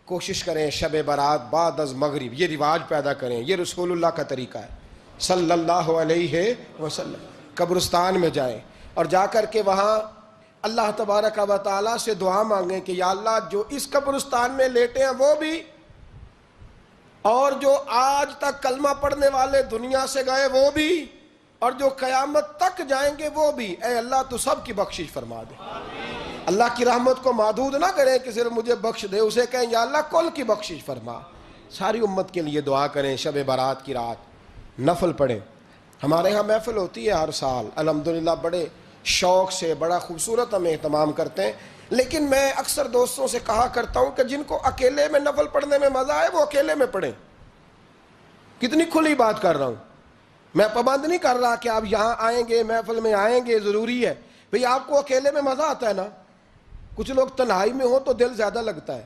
کوشش کریں شب برات بعد از مغرب یہ رواج پیدا کریں. یہ رسول اللہ کا طریقہ ہے صلی اللہ علیہ وسلم. قبرستان میں جائیں اور جا کر کے وہاں اللہ تبارک و تعالیٰ سے دعا مانگیں کہ یا اللہ جو اس قبرستان میں لیٹے ہیں وہ بھی، اور جو آج تک کلمہ پڑھنے والے دنیا سے گئے وہ بھی، اور جو قیامت تک جائیں گے وہ بھی، اے اللہ تو سب کی بخشش فرما دے. اللہ کی رحمت کو محدود نہ کریں کہ صرف مجھے بخش دے، اسے کہیں یا اللہ کل کی بخشش فرما. ساری امت کے لیے دعا کریں. شب برات کی رات نفل پڑھیں. ہمارے ہاں محفل ہوتی ہے ہر سال الحمدللہ، بڑے شوق سے بڑا خوبصورت ہم اہتمام کرتے ہیں. لیکن میں اکثر دوستوں سے کہا کرتا ہوں کہ جن کو اکیلے میں نفل پڑھنے میں مزہ آئے وہ اکیلے میں پڑھیں. کتنی کھلی بات کر رہا ہوں. میں پابند نہیں کر رہا کہ آپ یہاں آئیں گے محفل میں آئیں گے ضروری ہے. بھئی آپ کو اکیلے میں مزہ آتا ہے نا. کچھ لوگ تنہائی میں ہو تو دل زیادہ لگتا ہے،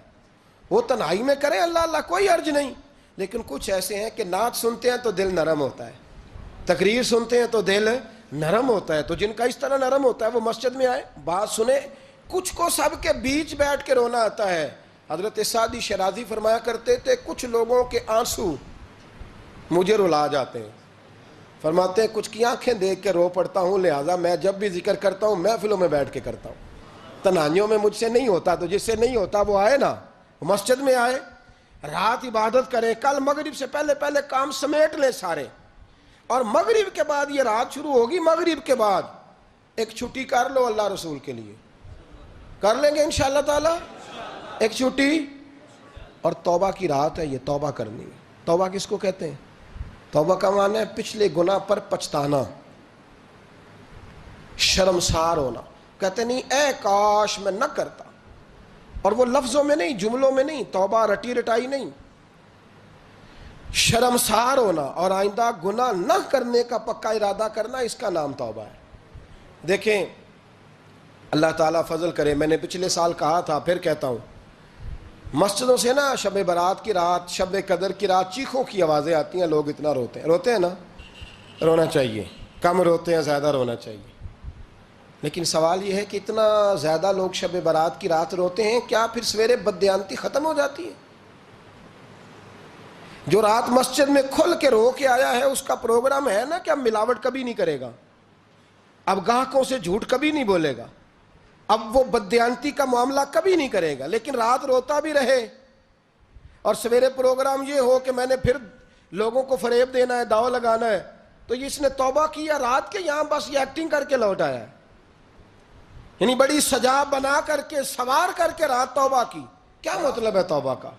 وہ تنہائی میں کریں اللہ اللہ کوئی حرج نہیں. لیکن کچھ ایسے ہیں کہ نعت سنتے ہیں تو دل نرم ہوتا ہے، تقریر سنتے ہیں تو دل نرم ہوتا ہے. تو جن کا اس طرح نرم ہوتا ہے وہ مسجد میں آئے بات سنیں. کچھ کو سب کے بیچ بیٹھ کے رونا آتا ہے. حضرت سعدی شیرازی فرمایا کرتے تھے کچھ لوگوں کے آنسو مجھے رلا جاتے ہیں. فرماتے ہیں کچھ کی آنکھیں دیکھ کے رو پڑتا ہوں، لہٰذا میں جب بھی ذکر کرتا ہوں محفلوں میں بیٹھ کے کرتا ہوں. تنہائیوں میں مجھ سے نہیں ہوتا، تو جس سے نہیں ہوتا وہ آئے نا، مسجد میں آئے، رات عبادت کریں. کل مغرب سے پہلے پہلے کام سمیٹ لیں سارے، اور مغرب کے بعد یہ رات شروع ہوگی، مغرب کے بعد ایک چھٹی کر لو اللہ رسول کے لیے. کر لیں گے انشاءاللہ تعالی ایک چھٹی. اور توبہ کی رات ہے، یہ توبہ کرنی ہے. توبہ کس کو کہتے ہیں؟ توبہ کا معنی ہے پچھلے گناہ پر پچھتانا، شرمسار ہونا. کہتے نہیں اے کاش میں نہ کرتا، اور وہ لفظوں میں نہیں جملوں میں نہیں، توبہ رٹی رٹائی نہیں، شرمسار ہونا اور آئندہ گناہ نہ کرنے کا پکا ارادہ کرنا، اس کا نام توبہ ہے. دیکھیں اللہ تعالیٰ فضل کرے. میں نے پچھلے سال کہا تھا پھر کہتا ہوں، مسجدوں سے نا شب برات کی رات، شب قدر کی رات چیخوں کی آوازیں آتی ہیں، لوگ اتنا روتے ہیں نا. رونا چاہیے، کم روتے ہیں زیادہ رونا چاہیے. لیکن سوال یہ ہے کہ اتنا زیادہ لوگ شب برات کی رات روتے ہیں، کیا پھر سویرے بددیانتی ختم ہو جاتی ہے؟ جو رات مسجد میں کھل کے رو کے آیا ہے اس کا پروگرام ہے نا کہ اب ملاوٹ کبھی نہیں کرے گا، اب گاہکوں سے جھوٹ کبھی نہیں بولے گا، اب وہ بددیانتی کا معاملہ کبھی نہیں کرے گا. لیکن رات روتا بھی رہے اور سویرے پروگرام یہ ہو کہ میں نے پھر لوگوں کو فریب دینا ہے، داؤ لگانا ہے، تو اس نے توبہ کیا رات کے یہاں بس یہ ایکٹنگ کر کے لوٹ آیا ہے. یعنی بڑی سجا بنا کر کے سوار کر کے رات توبہ کی. کیا مطلب ہے توبہ کا؟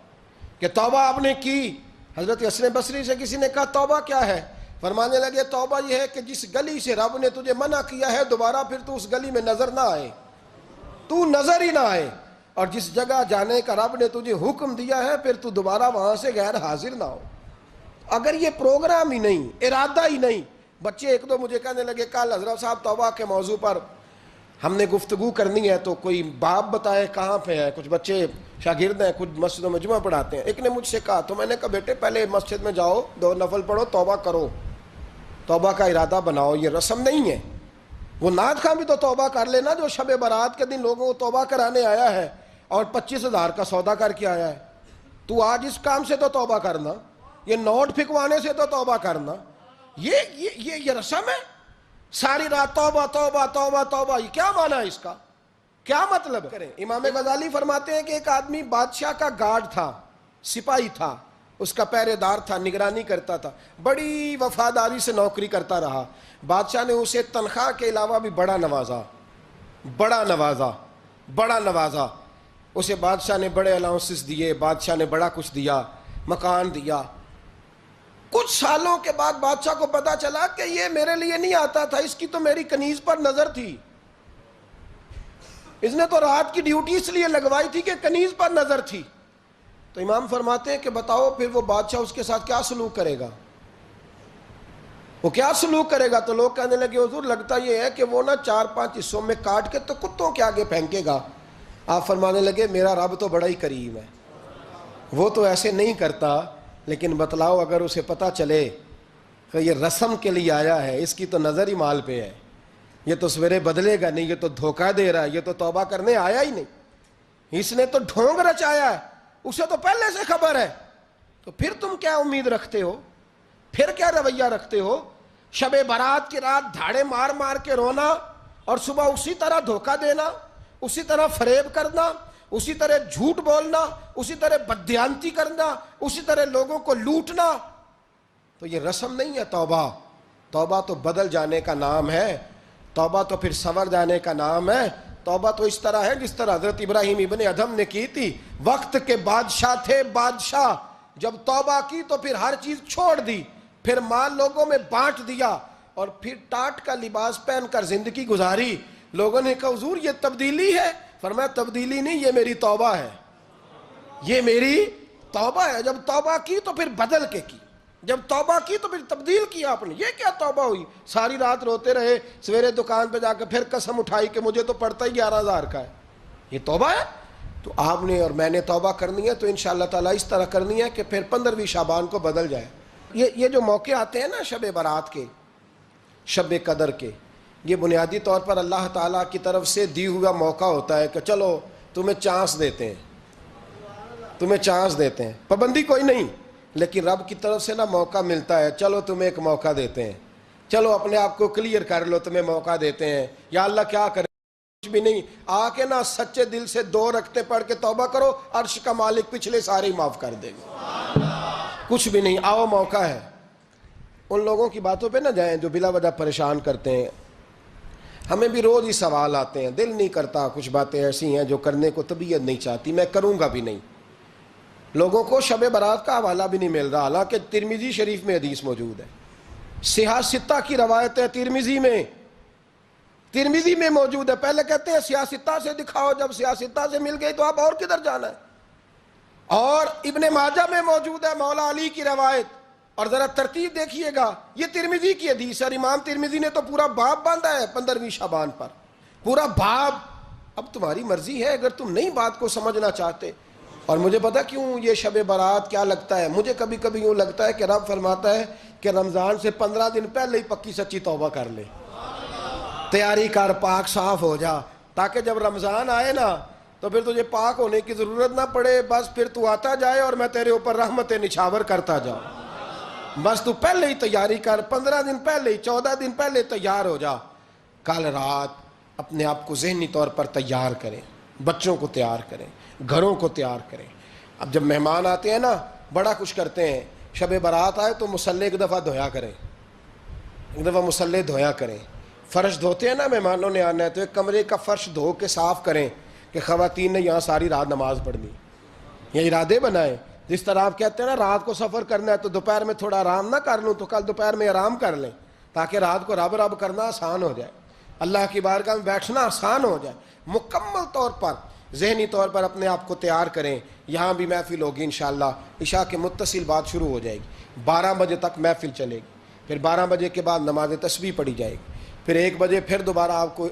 کہ توبہ آپ نے کی. حضرت حسن بصری سے کسی نے کہا توبہ کیا ہے؟ فرمانے لگے توبہ یہ ہے کہ جس گلی سے رب نے تجھے منع کیا ہے دوبارہ پھر تو اس گلی میں نظر نہ آئے، تو نظر ہی نہ آئے. اور جس جگہ جانے کا رب نے تجھے حکم دیا ہے پھر تو دوبارہ وہاں سے غیر حاضر نہ ہو. اگر یہ پروگرام ہی نہیں، ارادہ ہی نہیں. بچے ایک دو مجھے کہنے لگے کل حضرت صاحب توبہ کے موضوع پر ہم نے گفتگو کرنی ہے تو کوئی باب بتائے کہاں پہ ہے. کچھ بچے شاگرد ہیں، کچھ مسجدوں میں جمعہ پڑھاتے ہیں. ایک نے مجھ سے کہا، تو میں نے کہا بیٹے پہلے مسجد میں جاؤ، 2 نفل پڑھو، توبہ کرو، توبہ کا ارادہ بناؤ. یہ رسم نہیں ہے. وہ نعت خواں بھی تو توبہ کر لینا جو شب برات کے دن لوگوں کو توبہ کرانے آیا ہے اور 25,000 کا سودا کر کے آیا ہے. تو آج اس کام سے تو توبہ کرنا، یہ نوٹ پھکوانے سے تو توبہ کرنا. یہ رسم ہے. ساری رات توبہ توبہ توبہ توبہ، یہ کیا معنی ہے اس کا؟ کیا مطلب کریں؟ امام غزالی فرماتے ہیں کہ ایک آدمی بادشاہ کا گارڈ تھا، سپاہی تھا، اس کا پہرے دار تھا، نگرانی کرتا تھا، بڑی وفاداری سے نوکری کرتا رہا. بادشاہ نے اسے تنخواہ کے علاوہ بھی بڑا نوازا. اسے بادشاہ نے بڑے الاؤنسز دیے، بادشاہ نے بڑا کچھ دیا، مکان دیا. کچھ سالوں کے بعد بادشاہ کو پتا چلا کہ یہ میرے لیے نہیں آتا تھا، اس کی تو میری کنیز پر نظر تھی، اس نے تو رات کی ڈیوٹی اس لیے لگوائی تھی کہ کنیز پر نظر تھی. تو امام فرماتے ہیں کہ بتاؤ پھر وہ بادشاہ اس کے ساتھ کیا سلوک کرے گا؟ وہ کیا سلوک کرے گا؟ تو لوگ کہنے لگے حضور لگتا یہ ہے کہ وہ نا 4-5 حصوں میں کاٹ کے تو کتوں کے آگے پھینکے گا. آپ فرمانے لگے میرا رب تو بڑا ہی کریم ہے، وہ تو ایسے نہیں کرتا. لیکن بتلاؤ اگر اسے پتا چلے کہ یہ رسم کے لیے آیا ہے، اس کی تو نظر ہی مال پہ ہے، یہ تو سویرے بدلے گا نہیں، یہ تو دھوکہ دے رہا ہے، یہ تو توبہ کرنے آیا ہی نہیں، اس نے تو ڈھونگ رچایا ہے. اسے تو پہلے سے خبر ہے، تو پھر تم کیا امید رکھتے ہو، پھر کیا رویہ رکھتے ہو؟ شب برات کی رات دھاڑے مار مار کے رونا اور صبح اسی طرح دھوکہ دینا، اسی طرح فریب کرنا، اسی طرح جھوٹ بولنا، اسی طرح بددیانتی کرنا، اسی طرح لوگوں کو لوٹنا، تو یہ رسم نہیں ہے توبہ۔ توبہ تو بدل جانے کا نام ہے، توبہ تو پھر سنور جانے کا نام ہے۔ توبہ تو اس طرح ہے جس طرح حضرت ابراہیم ابن ادھم نے کی تھی، وقت کے بادشاہ تھے بادشاہ، جب توبہ کی تو پھر ہر چیز چھوڑ دی، پھر مال لوگوں میں بانٹ دیا اور پھر ٹاٹ کا لباس پہن کر زندگی گزاری۔ لوگوں نے کہا حضور یہ تبدیلی ہے، فرمایا تبدیلی نہیں، یہ میری توبہ ہے، یہ میری توبہ ہے۔ جب توبہ کی تو پھر بدل کے کی، جب توبہ کی تو پھر تبدیل کیا آپ نے۔ یہ کیا توبہ ہوئی؟ ساری رات روتے رہے، سویرے دکان پہ جا کے پھر قسم اٹھائی کہ مجھے تو پڑتا ہی 11,000 کا ہے، یہ توبہ ہے؟ تو آپ نے اور میں نے توبہ کرنی ہے تو انشاءاللہ تعالیٰ اس طرح کرنی ہے کہ پھر 15ویں شعبان کو بدل جائے۔ یہ جو موقع آتے ہیں نا شب برات کے، شب قدر کے، یہ بنیادی طور پر اللہ تعالیٰ کی طرف سے دی ہوا موقع ہوتا ہے کہ چلو تمہیں چانس دیتے ہیں، تمہیں چانس دیتے ہیں، پابندی کوئی نہیں، لیکن رب کی طرف سے نا موقع ملتا ہے، چلو تمہیں ایک موقع دیتے ہیں، چلو اپنے آپ کو کلیئر کر لو، تمہیں موقع دیتے ہیں۔ یا اللہ کیا کرے؟ کچھ بھی نہیں، آ کے نا سچے دل سے 2 رکعتیں پڑھ کے توبہ کرو، عرش کا مالک پچھلے سارے ہی معاف کر دے گا۔ کچھ بھی نہیں، آؤ موقع ہے۔ ان لوگوں کی باتوں پہ نہ جائیں جو بلا وجہ پریشان کرتے ہیں۔ ہمیں بھی روز ہی سوال آتے ہیں، دل نہیں کرتا، کچھ باتیں ایسی ہیں جو کرنے کو طبیعت نہیں چاہتی، میں کروں گا بھی نہیں۔ لوگوں کو شب برات کا حوالہ بھی نہیں مل رہا، حالانکہ ترمذی شریف میں حدیث موجود ہے، صحاح ستہ کی روایت ہے، ترمذی میں موجود ہے۔ پہلے کہتے ہیں صحاح ستہ سے دکھاؤ، جب صحاح ستہ سے مل گئی تو آپ اور کدھر جانا ہے؟ اور ابن ماجہ میں موجود ہے مولا علی کی روایت، اور ذرا ترتیب دیکھیے گا، یہ ترمذی کی حدیث ہے، اور امام ترمذی نے تو پورا باب باندھا ہے 15ویں شعبان پر، پورا باب۔ اب تمہاری مرضی ہے، اگر تم نئی بات کو سمجھنا چاہتے۔ اور مجھے پتا کیوں یہ شب برات کیا لگتا ہے، مجھے کبھی کبھی یوں لگتا ہے کہ رب فرماتا ہے کہ رمضان سے 15 دن پہلے ہی پکی سچی توبہ کر لے، تیاری کر، پاک صاف ہو جا، تاکہ جب رمضان آئے نا تو پھر تجھے پاک ہونے کی ضرورت نہ پڑے، بس پھر تو آتا جائے اور میں تیرے اوپر رحمت نچھاور کرتا جاؤں۔ بس تو پہلے ہی تیاری کر، 15 دن پہلے ہی، 14 دن پہلے تیار ہو جا۔ کل رات اپنے آپ کو ذہنی طور پر تیار کریں، بچوں کو تیار کریں، گھروں کو تیار کریں۔ اب جب مہمان آتے ہیں نا بڑا کچھ کرتے ہیں، شب برات آئے تو مصلے ایک دفعہ دھویا کریں، ایک دفعہ مصلے دھویا کریں۔ فرش دھوتے ہیں نا، مہمانوں نے آنا ہے تو ایک کمرے کا فرش دھو کے صاف کریں کہ خواتین نے یہاں ساری رات نماز پڑھنی، یہ ارادے بنائیں۔ جس طرح آپ کہتے ہیں نا رات کو سفر کرنا ہے تو دوپہر میں تھوڑا آرام نہ کر لوں تو کل دوپہر میں آرام کر لیں، تاکہ رات کو رب رب کرنا آسان ہو جائے، اللہ کی بارگاہ میں بیٹھنا آسان ہو جائے۔ مکمل طور پر ذہنی طور پر اپنے آپ کو تیار کریں۔ یہاں بھی محفل ہوگی انشاءاللہ، عشاء کے متصل بعد شروع ہو جائے گی، 12 بجے تک محفل چلے گی، پھر 12 بجے کے بعد نماز تسبیح پڑھی جائے گی، پھر 1 بجے پھر دوبارہ آپ کو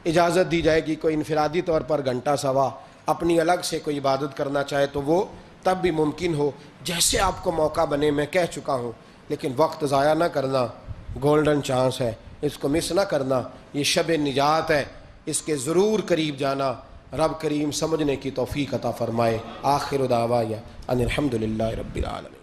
اجازت دی جائے گی، کوئی انفرادی طور پر گھنٹہ سوا اپنی الگ سے کوئی عبادت کرنا چاہے تو وہ تب بھی ممکن ہو، جیسے آپ کو موقع بنے۔ میں کہہ چکا ہوں، لیکن وقت ضائع نہ کرنا، گولڈن چانس ہے، اس کو مس نہ کرنا، یہ شب نجات ہے، اس کے ضرور قریب جانا۔ رب کریم سمجھنے کی توفیق عطا فرمائے۔ آخر دعوایا ان الحمدللہ رب العالمین۔